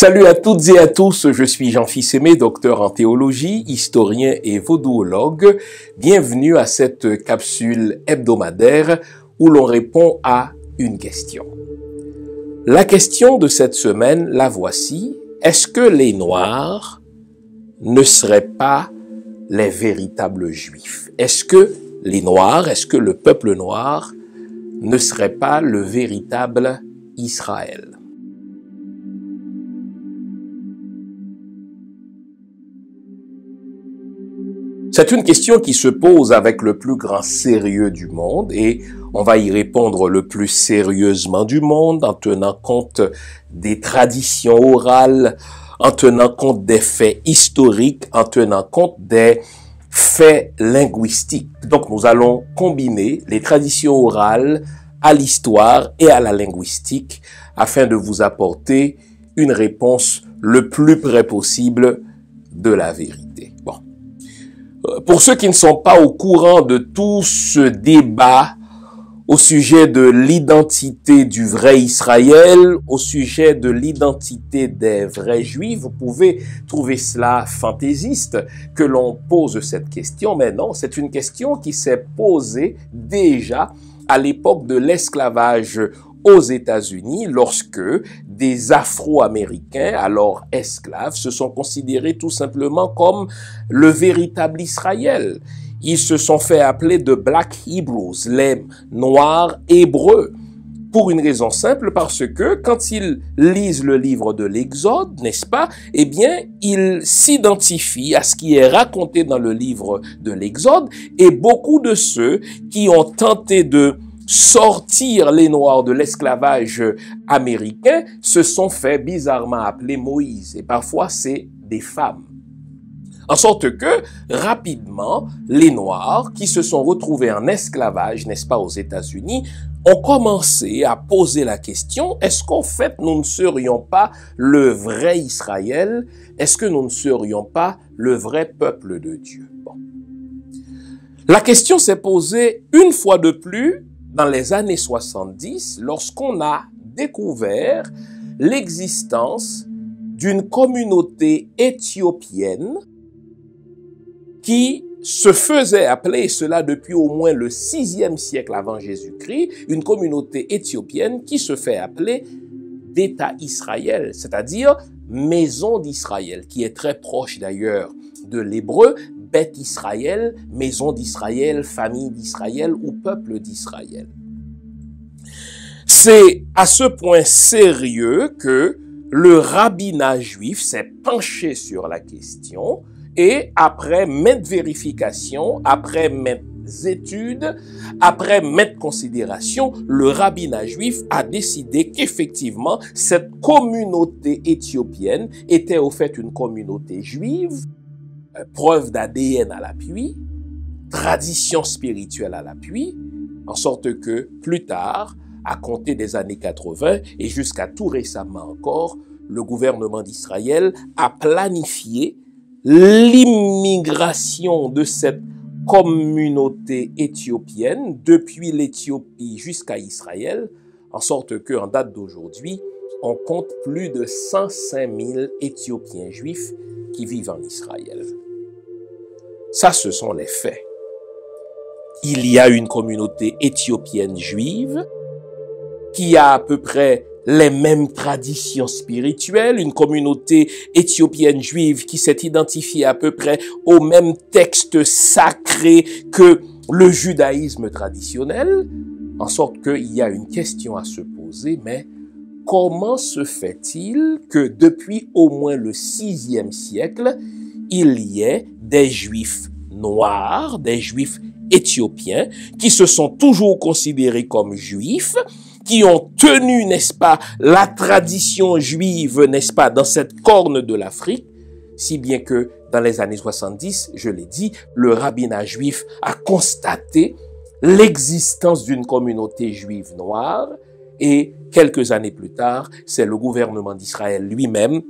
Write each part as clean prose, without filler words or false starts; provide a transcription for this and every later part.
Salut à toutes et à tous, je suis Jean-Fils Aimé, docteur en théologie, historien et vaudouologue. Bienvenue à cette capsule hebdomadaire où l'on répond à une question. La question de cette semaine, la voici. Est-ce que les Noirs ne seraient pas les véritables Juifs? Est-ce que les Noirs, est-ce que le peuple noir ne serait pas le véritable Israël? C'est une question qui se pose avec le plus grand sérieux du monde et on va y répondre le plus sérieusement du monde en tenant compte des traditions orales, en tenant compte des faits historiques, en tenant compte des faits linguistiques. Donc nous allons combiner les traditions orales à l'histoire et à la linguistique afin de vous apporter une réponse le plus près possible de la vérité. Bon. Pour ceux qui ne sont pas au courant de tout ce débat au sujet de l'identité du vrai Israël, au sujet de l'identité des vrais Juifs, vous pouvez trouver cela fantaisiste que l'on pose cette question, mais non, c'est une question qui s'est posée déjà à l'époque de l'esclavage aux États-Unis, lorsque des Afro-Américains, alors esclaves, se sont considérés tout simplement comme le véritable Israël. Ils se sont fait appeler de Black Hebrews, les Noirs Hébreux, pour une raison simple, parce que quand ils lisent le livre de l'Exode, n'est-ce pas, eh bien, ils s'identifient à ce qui est raconté dans le livre de l'Exode, et beaucoup de ceux qui ont tenté de sortir les Noirs de l'esclavage américain se sont fait bizarrement appeler Moïse. Et parfois, c'est des femmes. En sorte que, rapidement, les Noirs qui se sont retrouvés en esclavage, n'est-ce pas, aux États-Unis, ont commencé à poser la question, est-ce qu'en fait, nous ne serions pas le vrai Israël? Est-ce que nous ne serions pas le vrai peuple de Dieu? Bon. La question s'est posée une fois de plus dans les années 70, lorsqu'on a découvert l'existence d'une communauté éthiopienne qui se faisait appeler, et cela depuis au moins le 6e siècle avant Jésus-Christ, une communauté éthiopienne qui se fait appeler d'État Israël, c'est-à-dire Maison d'Israël, qui est très proche d'ailleurs de l'hébreu, Beth Israël, Maison d'Israël, famille d'Israël ou peuple d'Israël. C'est à ce point sérieux que le rabbinat juif s'est penché sur la question et après maintes vérifications, après maintes études, après maintes considérations, le rabbinat juif a décidé qu'effectivement, cette communauté éthiopienne était au fait une communauté juive, preuve d'ADN à l'appui, tradition spirituelle à l'appui, en sorte que plus tard, à compter des années 80 et jusqu'à tout récemment encore, le gouvernement d'Israël a planifié l'immigration de cette communauté éthiopienne depuis l'Éthiopie jusqu'à Israël, en sorte qu'en date d'aujourd'hui, on compte plus de 105 000 Éthiopiens juifs qui vivent en Israël. Ça, ce sont les faits. Il y a une communauté éthiopienne juive qui a à peu près les mêmes traditions spirituelles, une communauté éthiopienne juive qui s'est identifiée à peu près aux mêmes textes sacrés que le judaïsme traditionnel, en sorte qu'il y a une question à se poser, mais comment se fait-il que depuis au moins le 6e siècle, il y ait des juifs noirs, des juifs éthiopiens, qui se sont toujours considérés comme juifs, qui ont tenu, n'est-ce pas, la tradition juive, n'est-ce pas, dans cette corne de l'Afrique, si bien que dans les années 70, je l'ai dit, le rabbinat juif a constaté l'existence d'une communauté juive noire et quelques années plus tard, c'est le gouvernement d'Israël lui-même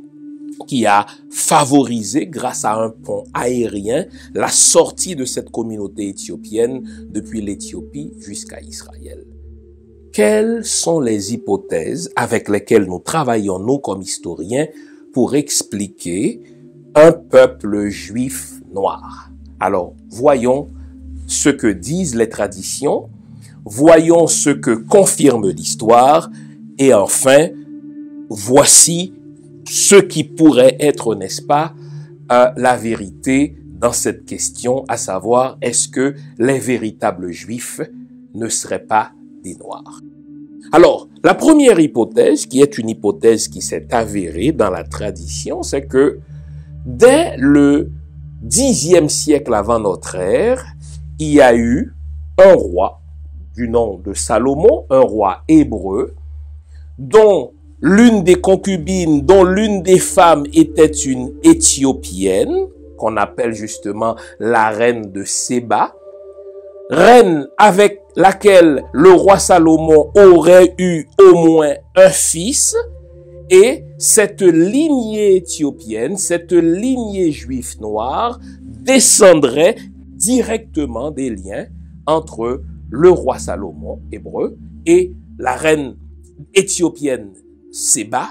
qui a favorisé, grâce à un pont aérien, la sortie de cette communauté éthiopienne depuis l'Éthiopie jusqu'à Israël. Quelles sont les hypothèses avec lesquelles nous travaillons, nous, comme historiens, pour expliquer un peuple juif noir. Alors, voyons ce que disent les traditions, voyons ce que confirme l'histoire, et enfin, voici ce qui pourrait être, n'est-ce pas, la vérité dans cette question, à savoir, est-ce que les véritables juifs ne seraient pas des Noirs? Alors, la première hypothèse, qui est une hypothèse qui s'est avérée dans la tradition, c'est que dès le Xe siècle avant notre ère, il y a eu un roi du nom de Salomon, un roi hébreu, dont l'une des concubines, dont l'une des femmes était une Éthiopienne, qu'on appelle justement la reine de Séba, reine avec laquelle le roi Salomon aurait eu au moins un fils, et cette lignée éthiopienne, cette lignée juive noire, descendrait directement des liens entre le roi Salomon, hébreu, et la reine éthiopienne Séba,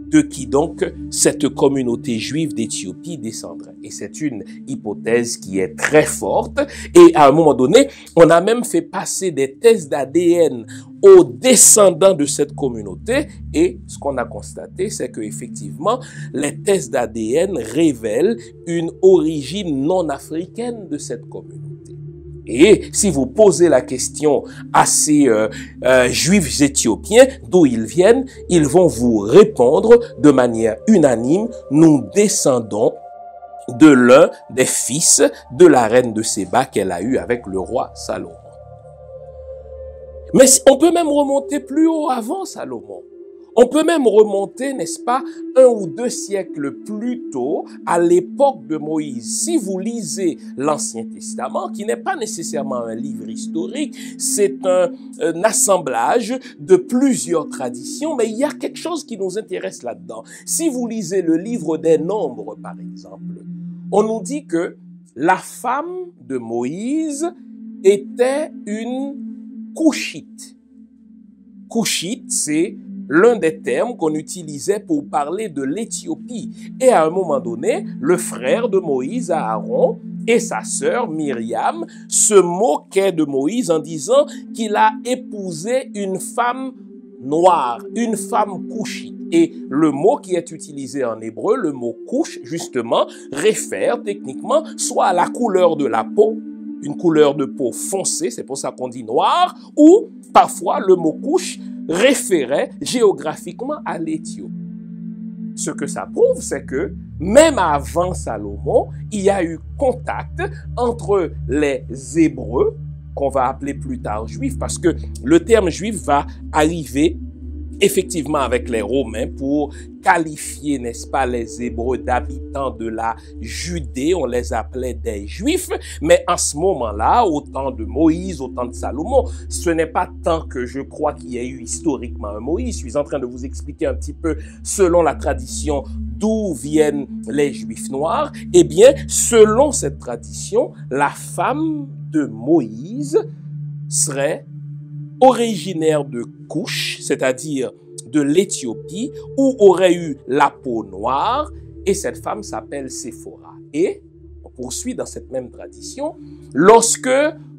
de qui donc cette communauté juive d'Éthiopie descendrait. Et c'est une hypothèse qui est très forte. Et à un moment donné, on a même fait passer des tests d'ADN aux descendants de cette communauté. Et ce qu'on a constaté, c'est qu'effectivement, les tests d'ADN révèlent une origine non africaine de cette communauté. Et si vous posez la question à ces juifs éthiopiens d'où ils viennent, ils vont vous répondre de manière unanime, nous descendons de l'un des fils de la reine de Séba qu'elle a eu avec le roi Salomon. Mais on peut même remonter plus haut avant Salomon. On peut même remonter, n'est-ce pas, 1 ou 2 siècles plus tôt, à l'époque de Moïse. Si vous lisez l'Ancien Testament, qui n'est pas nécessairement un livre historique, c'est un assemblage de plusieurs traditions, mais il y a quelque chose qui nous intéresse là-dedans. Si vous lisez le livre des Nombres, par exemple, on nous dit que la femme de Moïse était une Couchite. Couchite, c'est l'un des termes qu'on utilisait pour parler de l'Éthiopie. Et à un moment donné, le frère de Moïse, Aaron, et sa sœur Myriam se moquaient de Moïse en disant qu'il a épousé une femme noire, une femme couchite. Et le mot qui est utilisé en hébreu, le mot couche, justement, réfère techniquement soit à la couleur de la peau, une couleur de peau foncée, c'est pour ça qu'on dit noir, ou parfois le mot couche référait géographiquement à l'Éthiopie. Ce que ça prouve, c'est que même avant Salomon, il y a eu contact entre les Hébreux, qu'on va appeler plus tard juifs, parce que le terme juif va arriver effectivement avec les Romains pour qualifier, n'est-ce pas, les Hébreux d'habitants de la Judée. On les appelait des Juifs, mais en ce moment-là, au temps de Moïse, au temps de Salomon, ce n'est pas tant que je crois qu'il y ait eu historiquement un Moïse. Je suis en train de vous expliquer un petit peu, selon la tradition, d'où viennent les Juifs noirs. Eh bien, selon cette tradition, la femme de Moïse serait originaire de Couche, c'est-à-dire de l'Éthiopie, où aurait eu la peau noire, et cette femme s'appelle Séphora. Et on poursuit dans cette même tradition, lorsque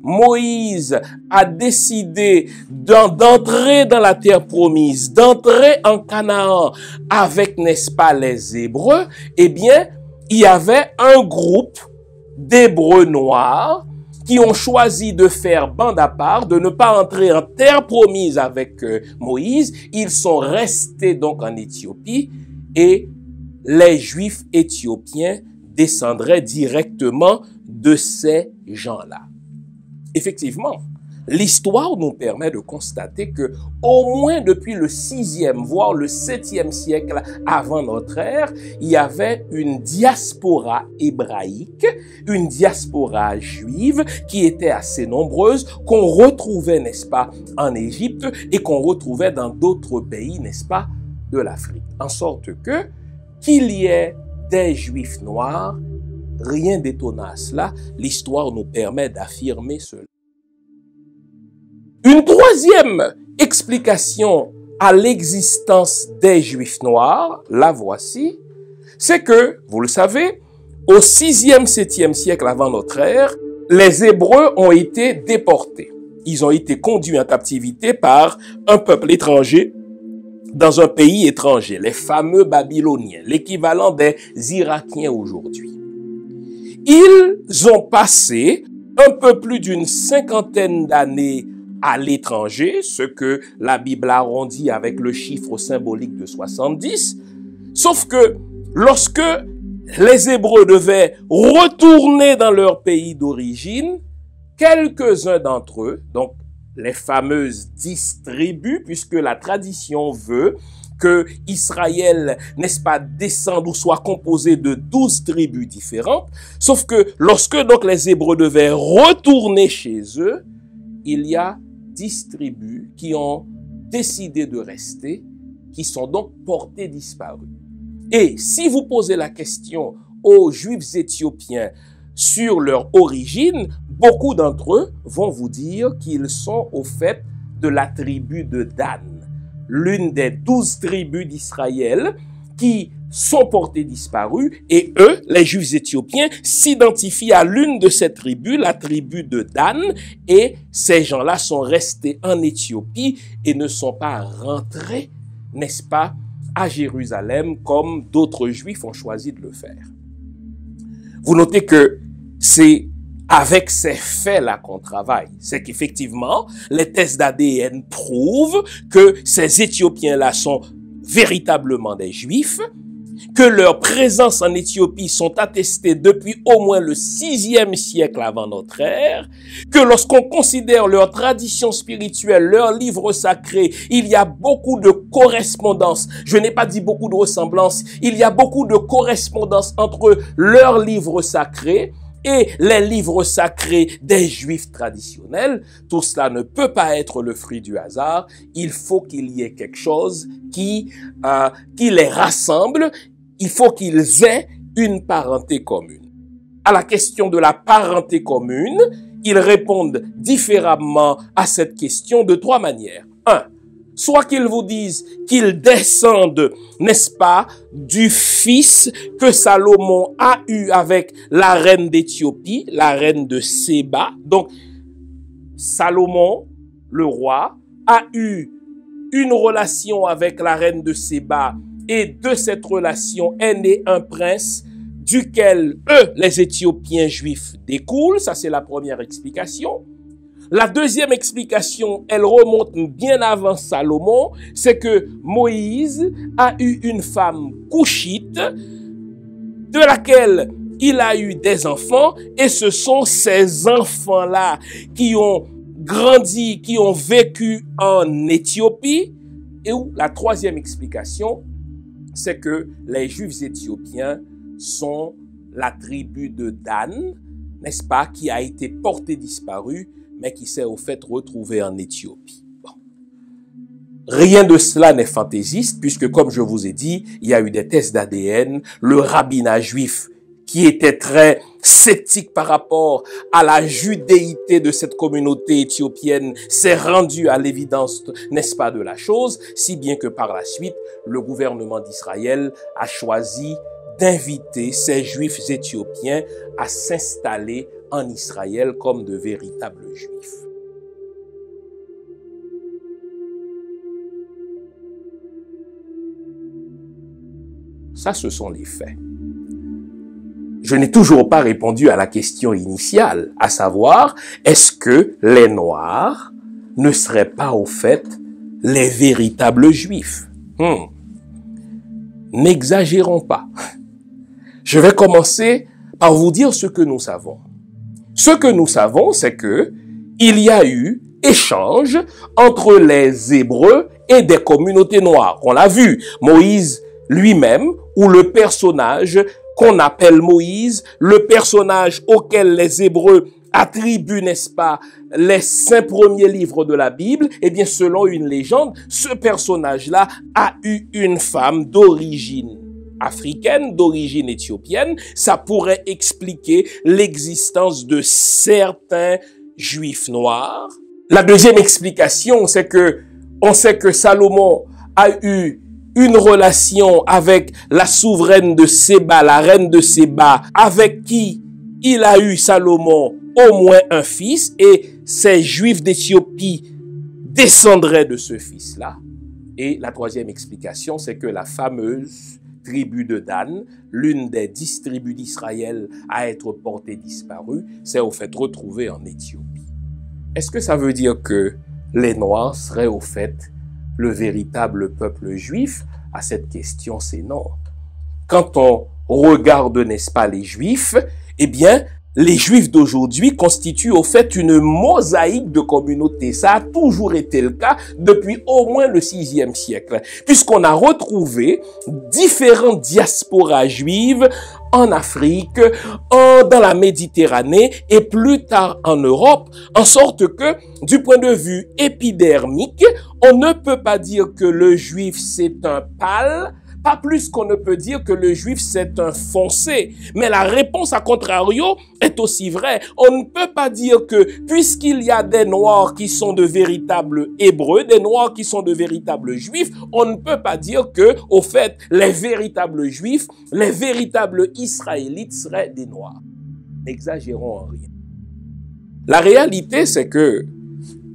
Moïse a décidé d'entrer dans la terre promise, d'entrer en Canaan avec, n'est-ce pas, les Hébreux, eh bien, il y avait un groupe d'Hébreux noirs qui ont choisi de faire bande à part, de ne pas entrer en terre promise avec Moïse. Ils sont restés donc en Éthiopie et les Juifs éthiopiens descendraient directement de ces gens-là. Effectivement, l'histoire nous permet de constater que au moins depuis le 6e, voire le 7e siècle avant notre ère, il y avait une diaspora hébraïque, une diaspora juive qui était assez nombreuse, qu'on retrouvait, n'est-ce pas, en Égypte et qu'on retrouvait dans d'autres pays, n'est-ce pas, de l'Afrique. En sorte que, qu'il y ait des Juifs noirs, rien d'étonnant à cela, l'histoire nous permet d'affirmer cela. Une troisième explication à l'existence des Juifs noirs, la voici, c'est que, vous le savez, au 6e, 7e siècle avant notre ère, les Hébreux ont été déportés. Ils ont été conduits en captivité par un peuple étranger dans un pays étranger, les fameux Babyloniens, l'équivalent des Irakiens aujourd'hui. Ils ont passé un peu plus d'une 50aine d'années à l'étranger, ce que la Bible arrondit avec le chiffre symbolique de 70, sauf que lorsque les Hébreux devaient retourner dans leur pays d'origine, quelques-uns d'entre eux, donc les fameuses 10 tribus, puisque la tradition veut que Israël, n'est-ce pas, descende ou soit composé de 12 tribus différentes, sauf que lorsque donc les Hébreux devaient retourner chez eux, il y a 10 tribus qui ont décidé de rester, qui sont donc portées disparues. Et si vous posez la question aux Juifs éthiopiens sur leur origine, beaucoup d'entre eux vont vous dire qu'ils sont au fait de la tribu de Dan, l'une des 12 tribus d'Israël qui sont portées disparues, et eux, les Juifs éthiopiens, s'identifient à l'une de ces tribus, la tribu de Dan, et ces gens-là sont restés en Éthiopie et ne sont pas rentrés, n'est-ce pas, à Jérusalem comme d'autres Juifs ont choisi de le faire. Vous notez que c'est avec ces faits-là qu'on travaille. C'est qu'effectivement, les tests d'ADN prouvent que ces Éthiopiens-là sont véritablement des Juifs, que leur présence en Éthiopie sont attestées depuis au moins le 6e siècle avant notre ère, que lorsqu'on considère leur tradition spirituelle, leurs livres sacrés, il y a beaucoup de correspondances. Je n'ai pas dit beaucoup de ressemblances. Il y a beaucoup de correspondances entre leurs livres sacrés et les livres sacrés des Juifs traditionnels. Tout cela ne peut pas être le fruit du hasard. Il faut qu'il y ait quelque chose qui les rassemble. Il faut qu'ils aient une parenté commune. À la question de la parenté commune, ils répondent différemment à cette question de 3 manières. 1. Soit qu'ils vous disent qu'ils descendent, n'est-ce pas, du fils que Salomon a eu avec la reine d'Éthiopie, la reine de Séba. Donc, Salomon, le roi, a eu une relation avec la reine de Séba, et de cette relation est né un prince duquel eux, les Éthiopiens juifs, découlent. Ça, c'est la première explication. La deuxième explication, elle remonte bien avant Salomon, c'est que Moïse a eu une femme couchite de laquelle il a eu des enfants, et ce sont ces enfants-là qui ont grandi, qui ont vécu en Éthiopie. Et où la troisième explication, c'est que les Juifs éthiopiens sont la tribu de Dan, n'est-ce pas, qui a été portée disparue, mais qui s'est au fait retrouvée en Éthiopie. Bon. Rien de cela n'est fantaisiste, puisque comme je vous ai dit, il y a eu des tests d'ADN, le rabbinat juif qui était très sceptique par rapport à la judéité de cette communauté éthiopienne, s'est rendu à l'évidence, n'est-ce pas, de la chose, si bien que par la suite, le gouvernement d'Israël a choisi d'inviter ces Juifs éthiopiens à s'installer en Israël comme de véritables Juifs. Ça, ce sont les faits. Je n'ai toujours pas répondu à la question initiale, à savoir, est-ce que les Noirs ne seraient pas au fait les véritables Juifs? N'exagérons pas. Je vais commencer par vous dire ce que nous savons. Ce que nous savons, c'est que il y a eu échange entre les Hébreux et des communautés noires. On l'a vu, Moïse lui-même, ou le personnage qu'on appelle Moïse, le personnage auquel les Hébreux attribuent, n'est-ce pas, les 5 premiers livres de la Bible, eh bien, selon une légende, ce personnage-là a eu une femme d'origine africaine, d'origine éthiopienne. Ça pourrait expliquer l'existence de certains Juifs noirs. La deuxième explication, c'est que on sait que Salomon a eu une relation avec la souveraine de Séba, la reine de Séba, avec qui il a eu Salomon au moins un fils, et ces Juifs d'Éthiopie descendraient de ce fils-là. Et la troisième explication, c'est que la fameuse tribu de Dan, l'une des 10 tribus d'Israël à être portée disparue, s'est au fait retrouvée en Éthiopie. Est-ce que ça veut dire que les Noirs seraient au fait le véritable peuple juif? À cette question, c'est non. Quand on regarde, n'est-ce pas, les Juifs, eh bien, les Juifs d'aujourd'hui constituent au fait une mosaïque de communautés. Ça a toujours été le cas depuis au moins le 6e siècle, puisqu'on a retrouvé différentes diasporas juives en Afrique, dans la Méditerranée et plus tard en Europe, en sorte que, du point de vue épidermique, on ne peut pas dire que le juif c'est un pâle, pas plus qu'on ne peut dire que le juif c'est un foncé. Mais la réponse à contrario est aussi vraie. On ne peut pas dire que puisqu'il y a des noirs qui sont de véritables hébreux, des noirs qui sont de véritables juifs, on ne peut pas dire que, au fait, les véritables juifs, les véritables israélites seraient des noirs. N'exagérons en rien. La réalité, c'est que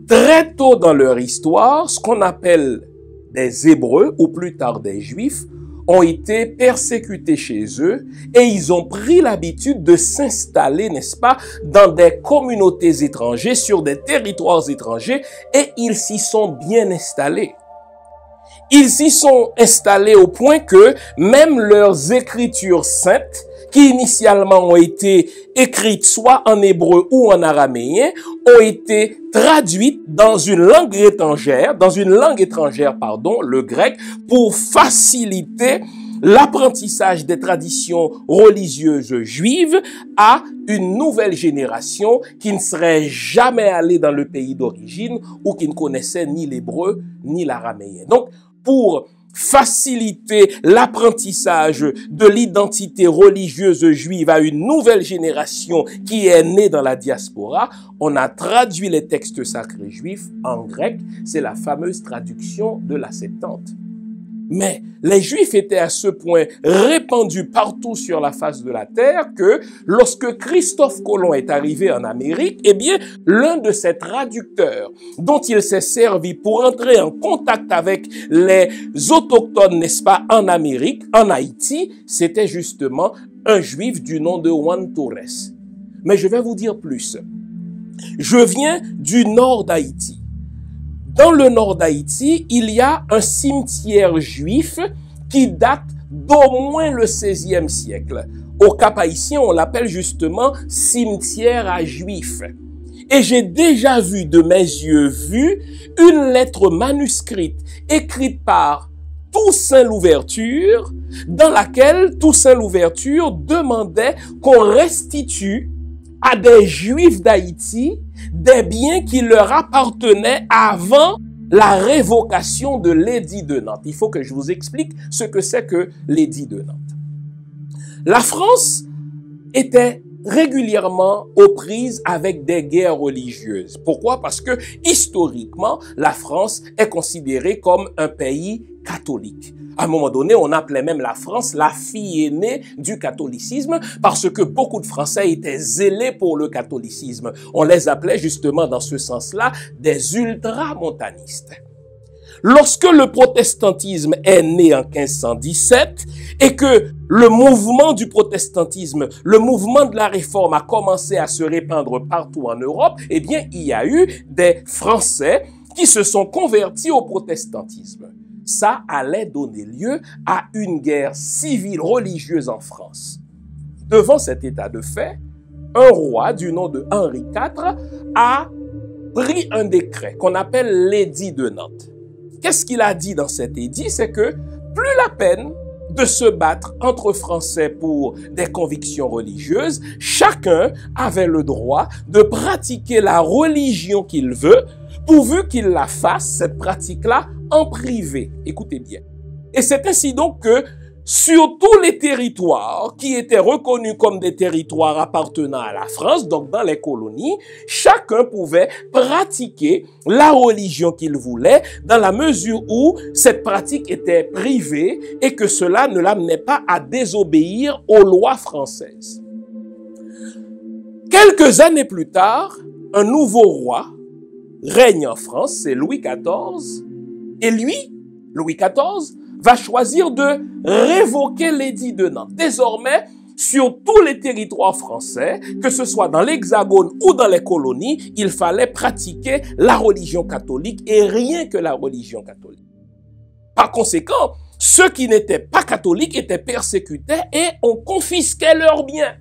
très tôt dans leur histoire, ce qu'on appelle des Hébreux, ou plus tard des Juifs, ont été persécutés chez eux et ils ont pris l'habitude de s'installer, n'est-ce pas, dans des communautés étrangères, sur des territoires étrangers, et ils s'y sont bien installés. Ils s'y sont installés au point que même leurs écritures saintes, qui initialement ont été écrites soit en hébreu ou en araméen, ont été traduites dans une langue étrangère, le grec, pour faciliter l'apprentissage des traditions religieuses juives à une nouvelle génération qui ne serait jamais allée dans le pays d'origine ou qui ne connaissait ni l'hébreu ni l'araméen. Donc, pour faciliter l'apprentissage de l'identité religieuse juive à une nouvelle génération qui est née dans la diaspora, on a traduit les textes sacrés juifs en grec. C'est la fameuse traduction de la Septante. Mais les Juifs étaient à ce point répandus partout sur la face de la terre que lorsque Christophe Colomb est arrivé en Amérique, eh bien, l'un de ses traducteurs dont il s'est servi pour entrer en contact avec les autochtones, n'est-ce pas, en Amérique, en Haïti, c'était justement un Juif du nom de Juan Torres. Mais je vais vous dire plus. Je viens du nord d'Haïti. Dans le nord d'Haïti, il y a un cimetière juif qui date d'au moins le XVIe siècle. Au Cap-Haïtien, on l'appelle justement cimetière à juifs. Et j'ai déjà vu de mes yeux une lettre manuscrite écrite par Toussaint Louverture, dans laquelle Toussaint Louverture demandait qu'on restitue à des Juifs d'Haïti des biens qui leur appartenaient avant la révocation de l'édit de Nantes. Il faut que je vous explique ce que c'est que l'édit de Nantes. La France était régulièrement aux prises avec des guerres religieuses. Pourquoi? Parce que historiquement, la France est considérée comme un pays catholique. À un moment donné, on appelait même la France la fille aînée du catholicisme parce que beaucoup de Français étaient zélés pour le catholicisme. On les appelait justement dans ce sens-là des ultramontanistes. Lorsque le protestantisme est né en 1517 et que le mouvement du protestantisme, le mouvement de la réforme a commencé à se répandre partout en Europe, eh bien, il y a eu des Français qui se sont convertis au protestantisme. Ça allait donner lieu à une guerre civile religieuse en France. Devant cet état de fait, un roi du nom de Henri IV a pris un décret qu'on appelle l'édit de Nantes. Qu'est-ce qu'il a dit dans cet édit? C'est que plus la peine de se battre entre Français pour des convictions religieuses, chacun avait le droit de pratiquer la religion qu'il veut, pourvu qu'il la fasse, cette pratique-là, en privé. Écoutez bien. Et c'est ainsi donc que sur tous les territoires qui étaient reconnus comme des territoires appartenant à la France, donc dans les colonies, chacun pouvait pratiquer la religion qu'il voulait dans la mesure où cette pratique était privée et que cela ne l'amenait pas à désobéir aux lois françaises. Quelques années plus tard, un nouveau roi règne en France, c'est Louis XIV, et lui, Louis XIV, va choisir de révoquer l'édit de Nantes. Désormais, sur tous les territoires français, que ce soit dans l'Hexagone ou dans les colonies, il fallait pratiquer la religion catholique et rien que la religion catholique. Par conséquent, ceux qui n'étaient pas catholiques étaient persécutés et on confisquait leurs biens.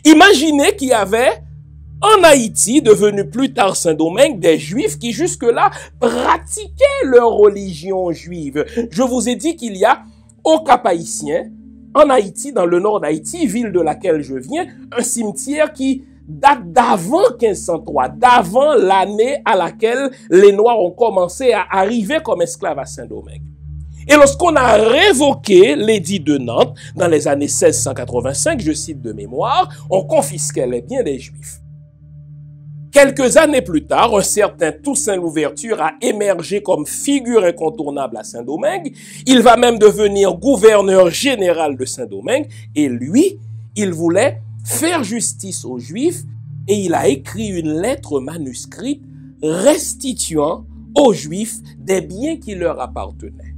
Imaginez qu'il y avait en Haïti, devenu plus tard Saint-Domingue, des Juifs qui jusque-là pratiquaient leur religion juive. Je vous ai dit qu'il y a au Cap-Haïtien, en Haïti, dans le nord d'Haïti, ville de laquelle je viens, un cimetière qui date d'avant 1503, d'avant l'année à laquelle les Noirs ont commencé à arriver comme esclaves à Saint-Domingue. Et lorsqu'on a révoqué l'édit de Nantes, dans les années 1685, je cite de mémoire, on confisquait les biens des Juifs. Quelques années plus tard, un certain Toussaint Louverture a émergé comme figure incontournable à Saint-Domingue. Il va même devenir gouverneur général de Saint-Domingue. Et lui, il voulait faire justice aux Juifs et il a écrit une lettre manuscrite restituant aux Juifs des biens qui leur appartenaient.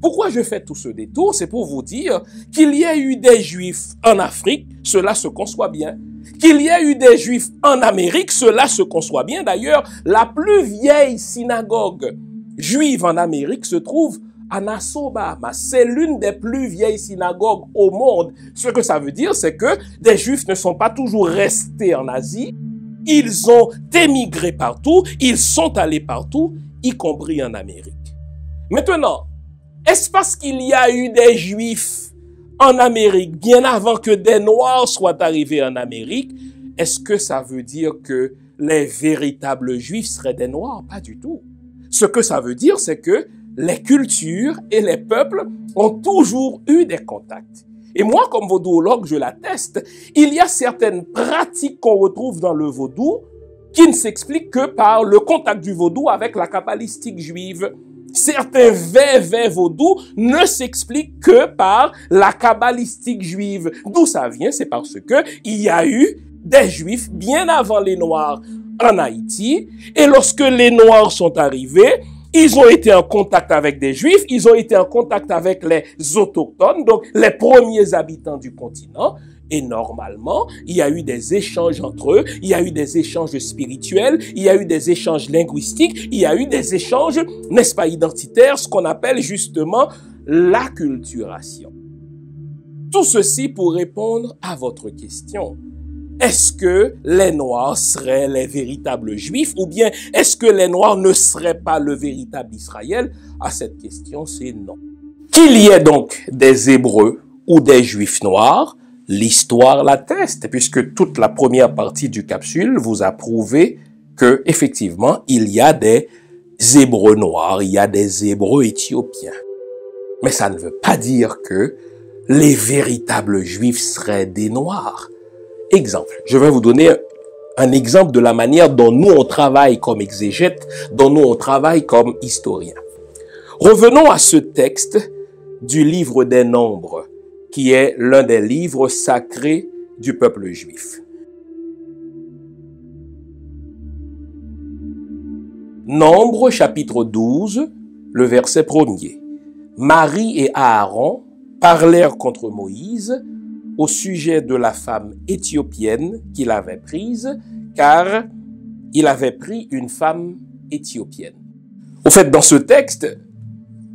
Pourquoi je fais tout ce détour? C'est pour vous dire qu'il y a eu des Juifs en Afrique, cela se conçoit bien. Qu'il y a eu des Juifs en Amérique, cela se conçoit bien. D'ailleurs, la plus vieille synagogue juive en Amérique se trouve à Nassau, Bahamas. C'est l'une des plus vieilles synagogues au monde. Ce que ça veut dire, c'est que des Juifs ne sont pas toujours restés en Asie. Ils ont émigré partout, ils sont allés partout, y compris en Amérique. Maintenant, est-ce parce qu'il y a eu des Juifs en Amérique bien avant que des Noirs soient arrivés en Amérique, est-ce que ça veut dire que les véritables Juifs seraient des Noirs? Pas du tout. Ce que ça veut dire, c'est que les cultures et les peuples ont toujours eu des contacts. Et moi, comme vaudouologue, je l'atteste, il y a certaines pratiques qu'on retrouve dans le vaudou qui ne s'expliquent que par le contact du vaudou avec la kabbalistique juive. Certains faits vaudous ne s'expliquent que par la kabbalistique juive. D'où ça vient? C'est parce que il y a eu des Juifs bien avant les Noirs en Haïti. Et lorsque les Noirs sont arrivés, ils ont été en contact avec des Juifs, ils ont été en contact avec les autochtones, donc les premiers habitants du continent. Et normalement, il y a eu des échanges entre eux, il y a eu des échanges spirituels, il y a eu des échanges linguistiques, il y a eu des échanges, n'est-ce pas, identitaires, ce qu'on appelle justement l'acculturation. Tout ceci pour répondre à votre question. Est-ce que les Noirs seraient les véritables Juifs ou bien est-ce que les Noirs ne seraient pas le véritable Israël? À cette question, c'est non. Qu'il y ait donc des Hébreux ou des Juifs noirs, l'histoire l'atteste, puisque toute la première partie du capsule vous a prouvé que, effectivement, il y a des Hébreux noirs, il y a des Hébreux éthiopiens. Mais ça ne veut pas dire que les véritables Juifs seraient des Noirs. Exemple, je vais vous donner un exemple de la manière dont nous on travaille comme exégètes, dont nous on travaille comme historiens. Revenons à ce texte du livre des Nombres, qui est l'un des livres sacrés du peuple juif. Nombres, chapitre 12, le verset 1er. Marie et Aaron parlèrent contre Moïse au sujet de la femme éthiopienne qu'il avait prise, car il avait pris une femme éthiopienne. Au fait, dans ce texte,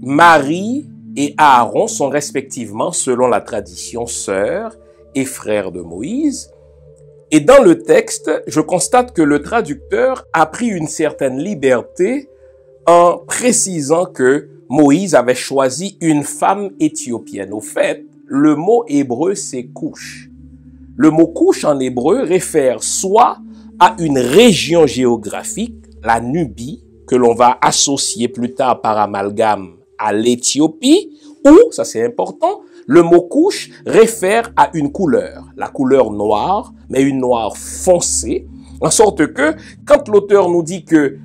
Marie et Aaron sont respectivement, selon la tradition, sœurs et frères de Moïse. Et dans le texte, je constate que le traducteur a pris une certaine liberté en précisant que Moïse avait choisi une femme éthiopienne. Au fait, le mot hébreu, c'est couche. Le mot couche en hébreu réfère soit à une région géographique, la Nubie, que l'on va associer plus tard par amalgame à l'Éthiopie, ou, ça c'est important, le mot couche réfère à une couleur, la couleur noire, mais une noire foncée, en sorte que quand l'auteur nous dit que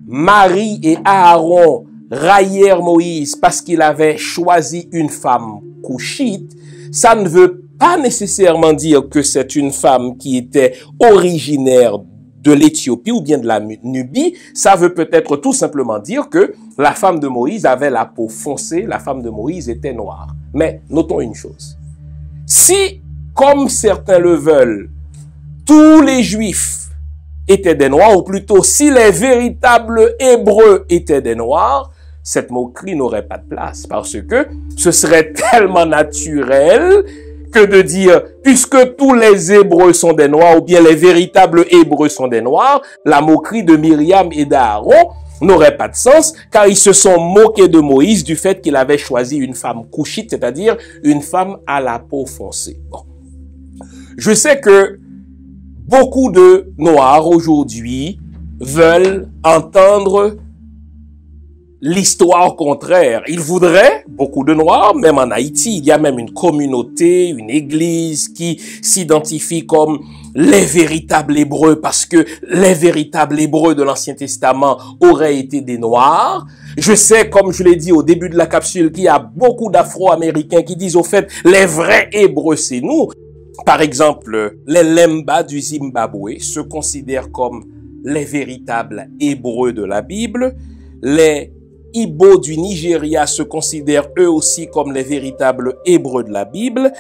Marie et Aaron raillèrent Moïse parce qu'il avait choisi une femme couchite, ça ne veut pas nécessairement dire que c'est une femme qui était originaire de l'Éthiopie ou bien de la Nubie. Ça veut peut-être tout simplement dire que la femme de Moïse avait la peau foncée, la femme de Moïse était noire. Mais notons une chose. Si, comme certains le veulent, tous les Juifs étaient des Noirs, ou plutôt si les véritables Hébreux étaient des Noirs, cette moquerie n'aurait pas de place parce que ce serait tellement naturel que de dire, puisque tous les Hébreux sont des Noirs, ou bien les véritables Hébreux sont des Noirs, la moquerie de Myriam et d'Aaron n'aurait pas de sens, car ils se sont moqués de Moïse du fait qu'il avait choisi une femme couchite, c'est-à-dire une femme à la peau foncée. Bon. Je sais que beaucoup de Noirs aujourd'hui veulent entendre l'histoire contraire. Ils voudraient, beaucoup de Noirs, même en Haïti, il y a même une communauté, une église qui s'identifie comme les véritables Hébreux parce que les véritables Hébreux de l'Ancien Testament auraient été des Noirs. Je sais, comme je l'ai dit au début de la capsule, qu'il y a beaucoup d'Afro-Américains qui disent au fait, les vrais Hébreux, c'est nous. Par exemple, les Lemba du Zimbabwe se considèrent comme les véritables Hébreux de la Bible. Les Ibo du Nigeria se considèrent eux aussi comme les véritables Hébreux de la Bible.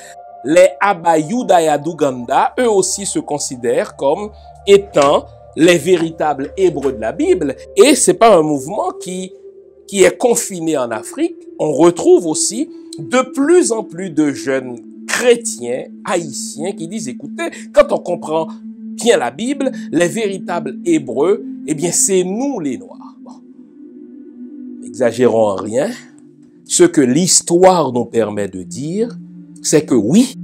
Les Abayudaya d'Ouganda, eux aussi se considèrent comme étant les véritables Hébreux de la Bible. Et c'est pas un mouvement qui est confiné en Afrique. On retrouve aussi de plus en plus de jeunes chrétiens, haïtiens, qui disent, écoutez, quand on comprend bien la Bible, les véritables Hébreux, eh bien, c'est nous les Noirs. N'exagérons en rien. Ce que l'histoire nous permet de dire, c'est que oui,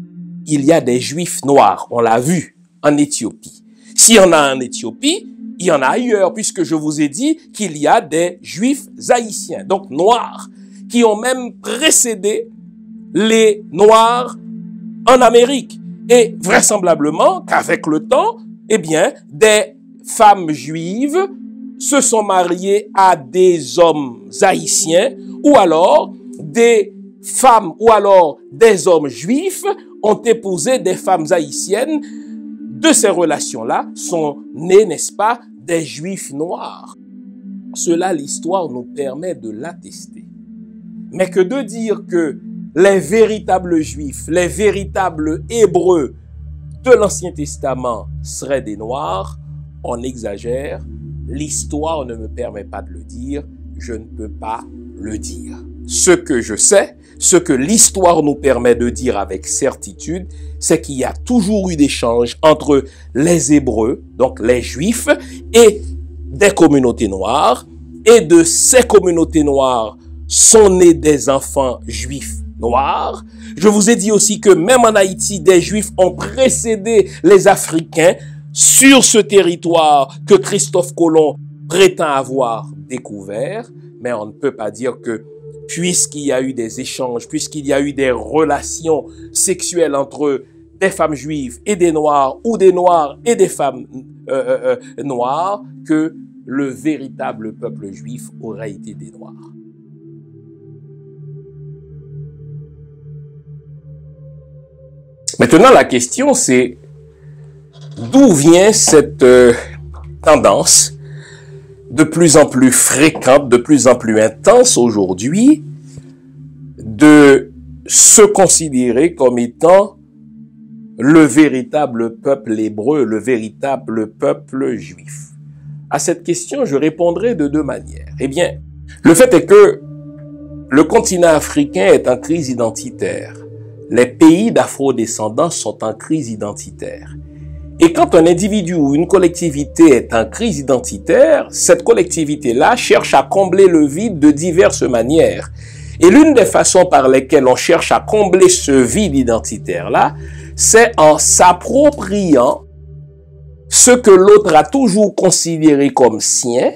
il y a des Juifs noirs. On l'a vu en Éthiopie. S'il y en a en Éthiopie, il y en a ailleurs, puisque je vous ai dit qu'il y a des Juifs haïtiens, donc noirs, qui ont même précédé les Noirs en Amérique. Et vraisemblablement qu'avec le temps, eh bien, des femmes juives se sont mariés à des hommes haïtiens ou alors des femmes ou alors des hommes juifs ont épousé des femmes haïtiennes. De ces relations-là sont nés, n'est-ce pas, des juifs noirs. Cela, l'histoire nous permet de l'attester. Mais que de dire que les véritables juifs, les véritables hébreux de l'Ancien Testament seraient des noirs, on exagère. L'histoire ne me permet pas de le dire, je ne peux pas le dire. Ce que je sais, ce que l'histoire nous permet de dire avec certitude, c'est qu'il y a toujours eu des échanges entre les Hébreux, donc les Juifs, et des communautés noires. Et de ces communautés noires sont nés des enfants juifs noirs. Je vous ai dit aussi que même en Haïti, des Juifs ont précédé les Africains sur ce territoire que Christophe Colomb prétend avoir découvert, mais on ne peut pas dire que puisqu'il y a eu des échanges, puisqu'il y a eu des relations sexuelles entre des femmes juives et des noirs, ou des noirs et des femmes noires, que le véritable peuple juif aurait été des noirs. Maintenant, la question c'est d'où vient cette tendance de plus en plus fréquente, de plus en plus intense aujourd'hui, de se considérer comme étant le véritable peuple hébreu, le véritable peuple juif? À cette question, je répondrai de deux manières. Eh bien, le fait est que le continent africain est en crise identitaire. Les pays d'afro-descendants sont en crise identitaire. Et quand un individu ou une collectivité est en crise identitaire, cette collectivité-là cherche à combler le vide de diverses manières. Et l'une des façons par lesquelles on cherche à combler ce vide identitaire-là, c'est en s'appropriant ce que l'autre a toujours considéré comme sien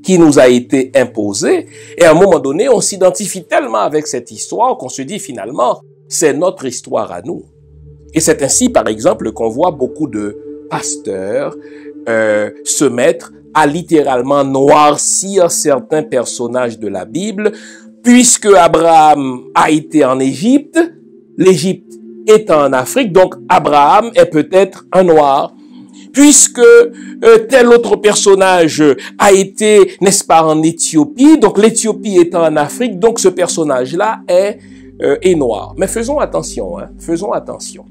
qui nous a été imposée. Et à un moment donné, on s'identifie tellement avec cette histoire qu'on se dit finalement, c'est notre histoire à nous. Et c'est ainsi, par exemple, qu'on voit beaucoup de pasteurs se mettre à littéralement noircir certains personnages de la Bible. Puisque Abraham a été en Égypte, l'Égypte est en Afrique, donc Abraham est peut-être un noir. Puisque tel autre personnage a été, n'est-ce pas, en Éthiopie, donc l'Éthiopie est en Afrique, donc ce personnage-là est noir. Mais faisons attention, faisons attention.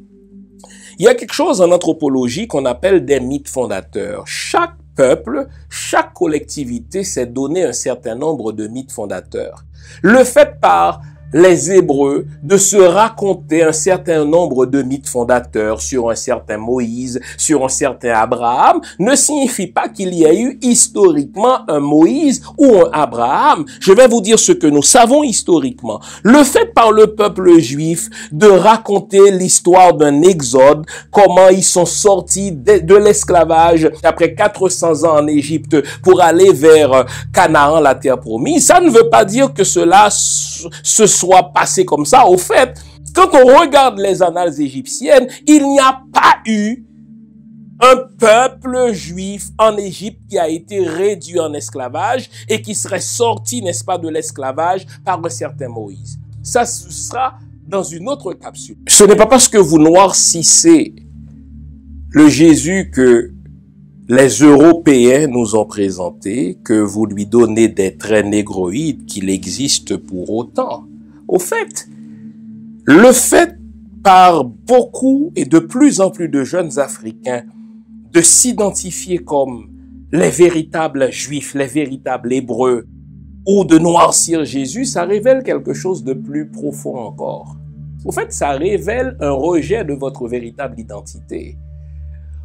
Il y a quelque chose en anthropologie qu'on appelle des mythes fondateurs. Chaque peuple, chaque collectivité s'est donné un certain nombre de mythes fondateurs. Le fait par les Hébreux de se raconter un certain nombre de mythes fondateurs sur un certain Moïse, sur un certain Abraham, ne signifie pas qu'il y a eu historiquement un Moïse ou un Abraham. Je vais vous dire ce que nous savons historiquement. Le fait par le peuple juif de raconter l'histoire d'un exode, comment ils sont sortis de l'esclavage après 400 ans en Égypte pour aller vers Canaan, la terre promise, ça ne veut pas dire que cela se soit passé comme ça. Au fait, quand on regarde les annales égyptiennes, il n'y a pas eu un peuple juif en Égypte qui a été réduit en esclavage et qui serait sorti, n'est-ce pas, de l'esclavage par un certain Moïse. Ça sera dans une autre capsule. Ce n'est pas parce que vous noircissez le Jésus que les Européens nous ont présenté que vous lui donnez des traits négroïdes qu'il existe pour autant. Au fait, le fait par beaucoup et de plus en plus de jeunes Africains de s'identifier comme les véritables Juifs, les véritables Hébreux, ou de noircir Jésus, ça révèle quelque chose de plus profond encore. Au fait, ça révèle un rejet de votre véritable identité.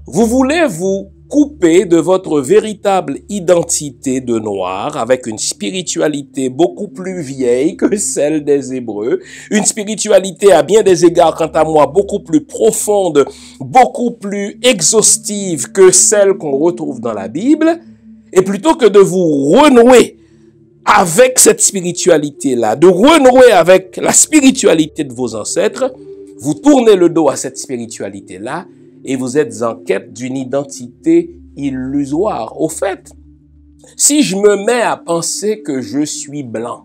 Vous voulez vous couper de votre véritable identité de noir avec une spiritualité beaucoup plus vieille que celle des Hébreux, une spiritualité à bien des égards, quant à moi, beaucoup plus profonde, beaucoup plus exhaustive que celle qu'on retrouve dans la Bible, et plutôt que de vous renouer avec cette spiritualité-là, de renouer avec la spiritualité de vos ancêtres, vous tournez le dos à cette spiritualité-là et vous êtes en quête d'une identité illusoire. Au fait, si je me mets à penser que je suis blanc,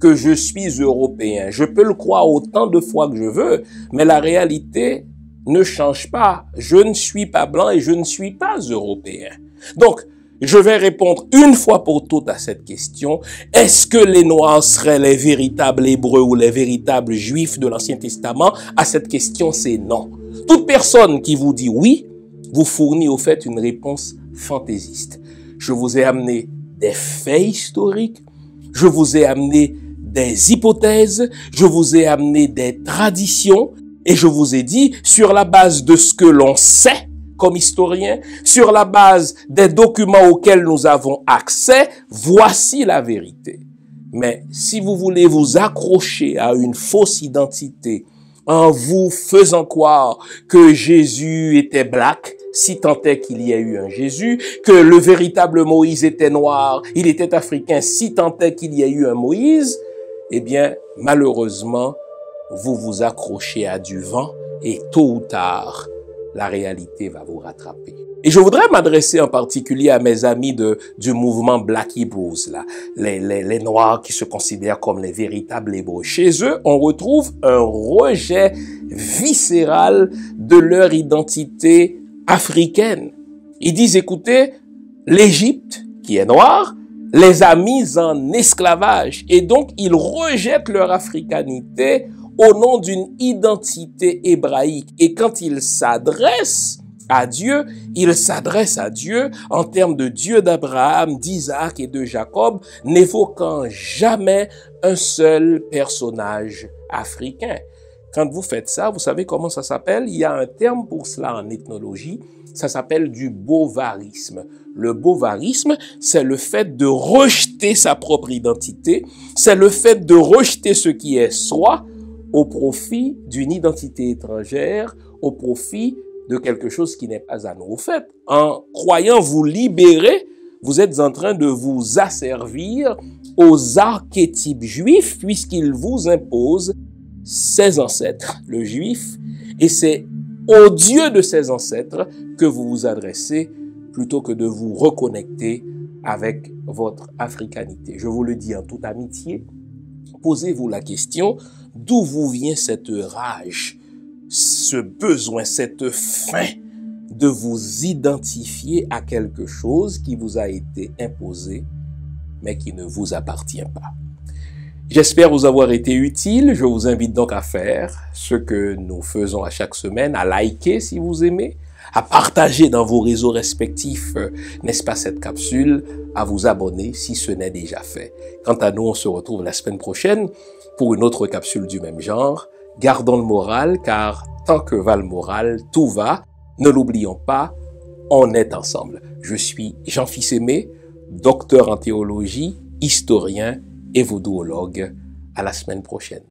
que je suis européen, je peux le croire autant de fois que je veux, mais la réalité ne change pas. Je ne suis pas blanc et je ne suis pas européen. Donc, je vais répondre une fois pour toutes à cette question. Est-ce que les Noirs seraient les véritables Hébreux ou les véritables Juifs de l'Ancien Testament? À cette question, c'est non. Toute personne qui vous dit oui, vous fournit au fait une réponse fantaisiste. Je vous ai amené des faits historiques, je vous ai amené des hypothèses, je vous ai amené des traditions et je vous ai dit, sur la base de ce que l'on sait comme historien, sur la base des documents auxquels nous avons accès, voici la vérité. Mais si vous voulez vous accrocher à une fausse identité, en vous faisant croire que Jésus était black, si tant est qu'il y a eu un Jésus, que le véritable Moïse était noir, il était africain, si tant est qu'il y a eu un Moïse, eh bien, malheureusement, vous vous accrochez à du vent et tôt ou tard, la réalité va vous rattraper. Et je voudrais m'adresser en particulier à mes amis du mouvement Black Hebrews, là, les Noirs qui se considèrent comme les véritables Hébreux. Chez eux, on retrouve un rejet viscéral de leur identité africaine. Ils disent, écoutez, l'Égypte, qui est noire, les a mis en esclavage. Et donc, ils rejettent leur africanité au nom d'une identité hébraïque. Et quand ils s'adressent à Dieu, ils s'adressent à Dieu en termes de Dieu d'Abraham, d'Isaac et de Jacob, n'évoquant jamais un seul personnage africain. Quand vous faites ça, vous savez comment ça s'appelle? Il y a un terme pour cela en ethnologie, ça s'appelle du bovarisme. Le bovarisme, c'est le fait de rejeter sa propre identité, c'est le fait de rejeter ce qui est soi au profit d'une identité étrangère, au profit de quelque chose qui n'est pas à nous. Au fait, en croyant vous libérer, vous êtes en train de vous asservir aux archétypes juifs puisqu'ils vous imposent ses ancêtres, le juif, et c'est au Dieu de ses ancêtres que vous vous adressez plutôt que de vous reconnecter avec votre africanité. Je vous le dis en toute amitié, posez-vous la question, d'où vous vient cette rage, ce besoin, cette faim de vous identifier à quelque chose qui vous a été imposé, mais qui ne vous appartient pas. J'espère vous avoir été utile. Je vous invite donc à faire ce que nous faisons à chaque semaine, à liker si vous aimez, à partager dans vos réseaux respectifs, n'est-ce pas, cette capsule, à vous abonner si ce n'est déjà fait. Quant à nous, on se retrouve la semaine prochaine pour une autre capsule du même genre. Gardons le moral, car tant que va le moral, tout va. Ne l'oublions pas, on est ensemble. Je suis Jean-Fils Aimé, docteur en théologie, historien et vaudouologue. À la semaine prochaine.